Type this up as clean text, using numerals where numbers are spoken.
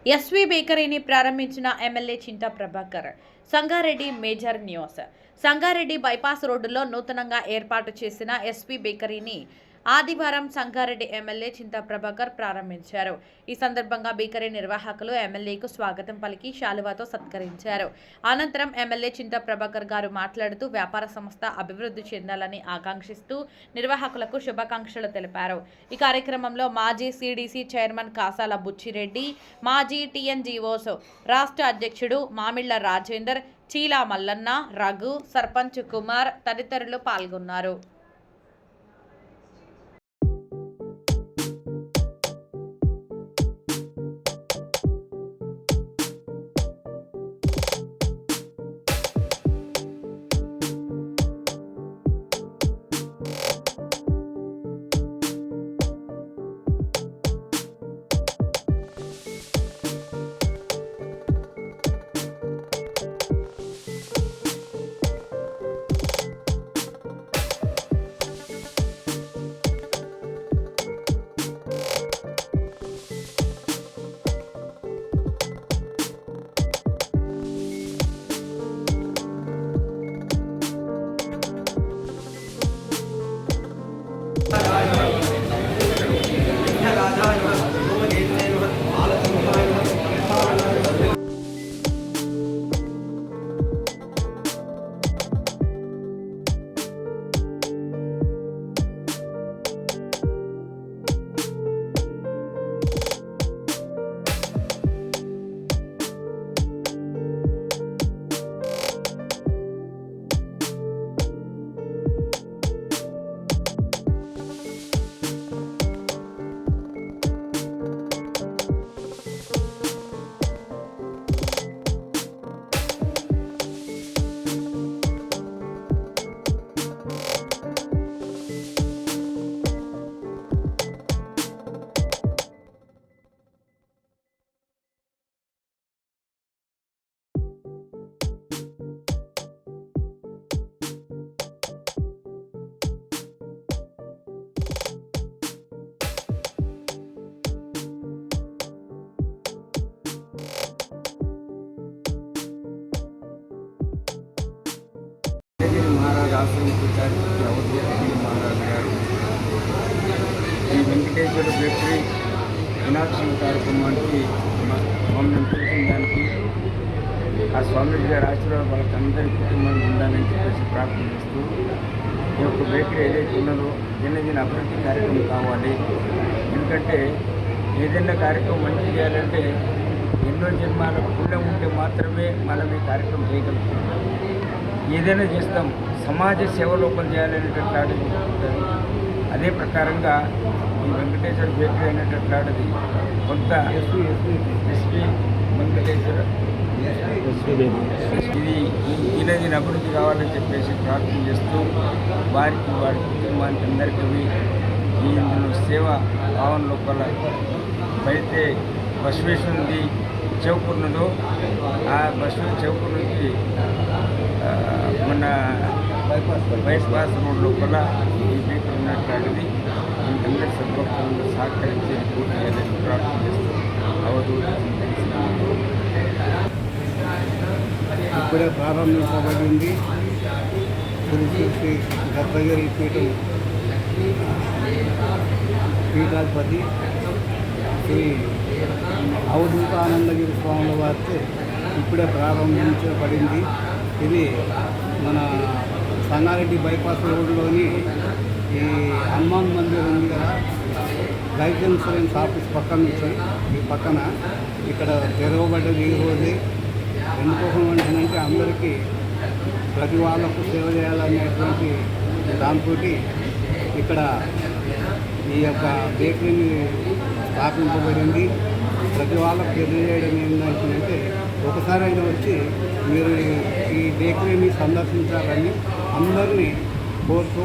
SV బేకరీని ప్రారంభించిన MLA Chinta Prabhakar. Sangareddy major news. Sangareddy bypass రోడ్డులో నూతనంగా ఏర్పాటు చేసిన ఎస్వీ బేకరీని ఆదివారం సంగారెడ్డి ఎమ్మెల్యే చింతా ప్రభాకర్ ప్రారంభించారు. ఈ సందర్భంగా బేకరీ నిర్వాహకులు ఎమ్మెల్యేకు స్వాగతం పలికి శాలువాతో సత్కరించారు. అనంతరం ఎమ్మెల్యే చింతా ప్రభాకర్ గారు మాట్లాడుతూ వ్యాపార సంస్థ అభివృద్ధి చెందాలని ఆకాంక్షిస్తూ నిర్వాహకులకు శుభాకాంక్షలు తెలిపారు. ఈ కార్యక్రమంలో మాజీ సిడిసి చైర్మన్ కాసాల బుచ్చిరెడ్డి, మాజీ టీఎన్జీఓస్ రాష్ట్ర అధ్యక్షుడు మామిళ్ల రాజేందర్, చీలా మల్లన్న, రఘు, సర్పంచ్ కుమార్ తదితరులు పాల్గొన్నారు. మహారాజ్ ఆశ్రమించారు అవధూత మహారాజు గారు ఈ వెంకటేశ్వర బేకరీ వినాశన కార్యక్రమానికి మమ్మల్ని పిలిచిన దానికి ఆ స్వామిజీ గారి ఆశీర్వాదం వాళ్ళకి అందరి కుటుంబానికి ఉండాలని చెప్పేసి ప్రార్థన చేస్తూ ఈ యొక్క బేకరీ ఏదైతే ఉన్నదో దినదిన అభివృద్ధి కార్యక్రమం కావాలి. ఎందుకంటే ఏదైనా కార్యక్రమం మంచి చేయాలంటే ఎన్నో జన్మాల పుణ్యం ఉంటే మాత్రమే మనం ఈ కార్యక్రమం చేయగలుగుతాం. ఏదైనా చేస్తాం, సమాజ సేవ లోపల చేయాలనేటట్లు ఆడది. అదే ప్రకారంగా ఈ వెంకటేశ్వర బేకరీ అనేటట్లు ఆడది కొంత ఎస్పీ వెంకటేశ్వర ఇది దినదిన అభివృద్ధి కావాలని చెప్పేసి ప్రార్థన చేస్తూ వారికి వారి కుటుంబానికి అందరికీ ఈ ఇందులో సేవ భావన లోపల బయట బసవేశ్వరుది చౌకూర్ ఉన్నదో ఆ బసవేశ్వర చౌకూర్ నుంచి మన బైపాస్ రోడ్ లోపల ఈ బేకరీ ఉన్నట్లాంటిది అందరి సద్భక్తులను సహకరించి పూర్తి చేయాలని ప్రార్థన చేస్తూ అవధూత ఇప్పుడే ప్రారంభించబడింది. శ్రీ శ్రీ దత్తగిరి పీఠాధిపతి శ్రీ అవధూత ఆనందగిరి స్వాముల వారితో ఇప్పుడే ప్రారంభించబడింది. ఇది మన సంగారెడ్డి బైపాస్ రోడ్లోని ఈ హనుమాన్ మందిర్ ఉంది కదా, లైఫ్ ఇన్సూరెన్స్ ఆఫీస్ పక్కన నుంచి ఈ పక్కన ఇక్కడ తెరవబడ్డది ఈ రోజే. ఎందుకోసం అంటే అందరికీ ప్రతి వాళ్ళకు సేవ చేయాలనేటువంటి దాంతో ఇక్కడ ఈ యొక్క బేకరీని స్థాపించబడింది. ప్రతి వాళ్ళకు తెలియజేయడం ఏంటంటే ఒకసారి అయినా వచ్చి మీరు ఈ బేకరీని సందర్శించాలని అందరినీ కోరుతూ